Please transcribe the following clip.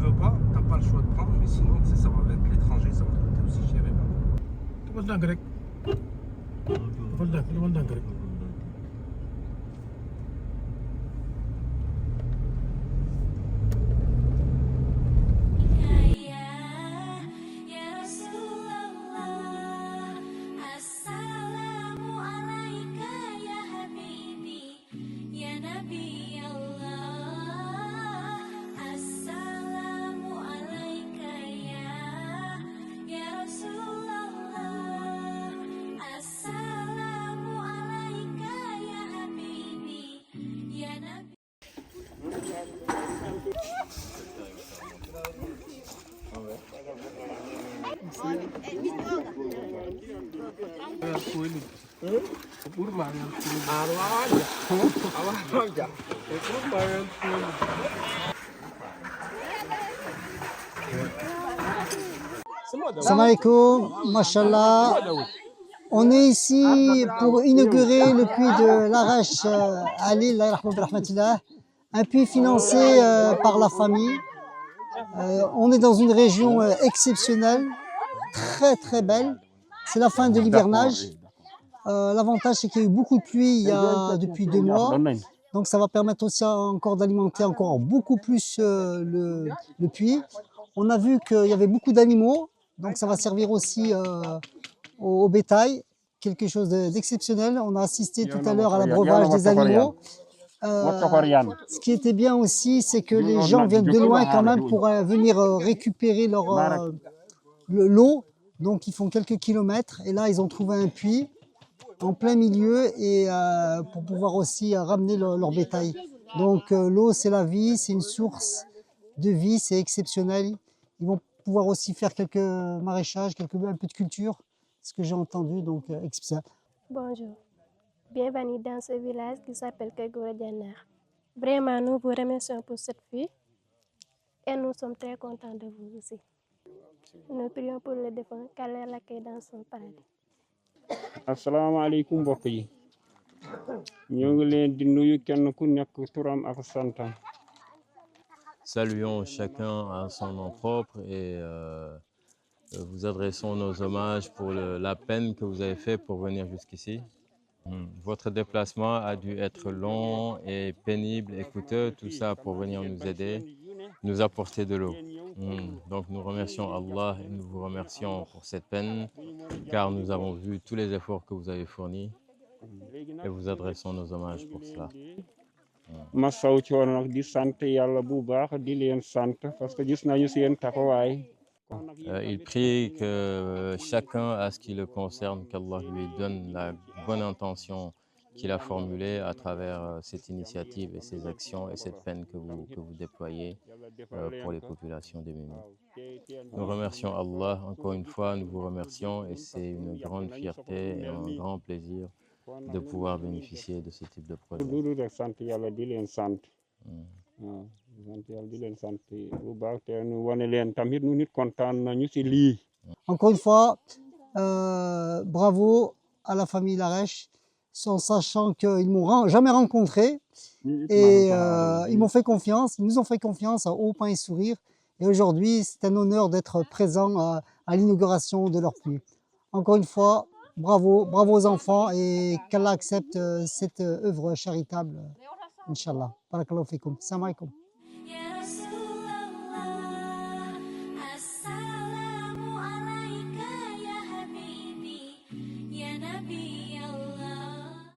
veux pas, t'as pas le choix de prendre, mais sinon, tu sais, ça va être l'étranger, ça va te coûter aussi cher. Defal ndànk rek defal ndànk rek. Salam alaikum, mashallah. On est ici pour inaugurer le puits de l'Arèche à Lille, un puits financé par la famille. On est dans une région exceptionnelle, très belle. C'est la fin de l'hivernage. L'avantage, c'est qu'il y a eu beaucoup de pluie depuis 2 mois. Donc ça va permettre aussi encore d'alimenter encore beaucoup plus le puits. On a vu qu'il y avait beaucoup d'animaux, donc ça va servir aussi au bétail, quelque chose d'exceptionnel. On a assisté tout à l'heure à l'abreuvage des animaux. Ce qui était bien aussi, c'est que les gens viennent de loin quand même pour venir récupérer l'eau. Donc ils font quelques kilomètres et là ils ont trouvé un puits en plein milieu et pour pouvoir aussi ramener leur bétail. Donc l'eau c'est la vie, c'est une source de vie, c'est exceptionnel. Ils vont pouvoir aussi faire quelques maraîchages, un peu de culture, ce que j'ai entendu, donc exceptionnel. Bonjour, bienvenue dans ce village qui s'appelle Kegora Dianar. Vraiment, nous vous remercions pour cette fille et nous sommes très contents de vous aussi. Nous prions pour le défunt, qu'Allah l'accueille dans son paradis. Assalamu alaikum mbokk yi ñoo ngi leen di nuyu kenn ku nekk turam ak santam. Saluons chacun à son nom propre et vous adressons nos hommages pour la peine que vous avez fait pour venir jusqu'ici. Votre déplacement a dû être long et pénible et coûteux, tout ça pour venir nous aider, nous apporter de l'eau. Donc nous remercions Allah et nous vous remercions pour cette peine, car nous avons vu tous les efforts que vous avez fournis et vous adressons nos hommages pour cela. Massaw coono nag di sant yàlla bu baax di leen sant parce que gis nañu seen taxawaay. Il prie que chacun, à ce qui le concerne, qu'Allah lui donne la bonne intention qu'il a formulée à travers cette initiative et ces actions et cette peine que vous déployez pour les populations démunies. Nous remercions Allah, encore une fois, nous vous remercions et c'est une grande fierté et un grand plaisir de pouvoir bénéficier de ce type de projet. Encore une fois, bravo à la famille Larèche, en sachant qu'ils ne m'ont jamais rencontré et ils m'ont fait confiance, ils nous ont fait confiance à haut pain et sourire. Et aujourd'hui, c'est un honneur d'être présent à l'inauguration de leur puits. Encore une fois, bravo aux enfants et qu'Allah accepte cette œuvre charitable, Inch'Allah. Barakallahu fikoum. Salam alaikum. Assalamu alaikum ya habibi ya nabi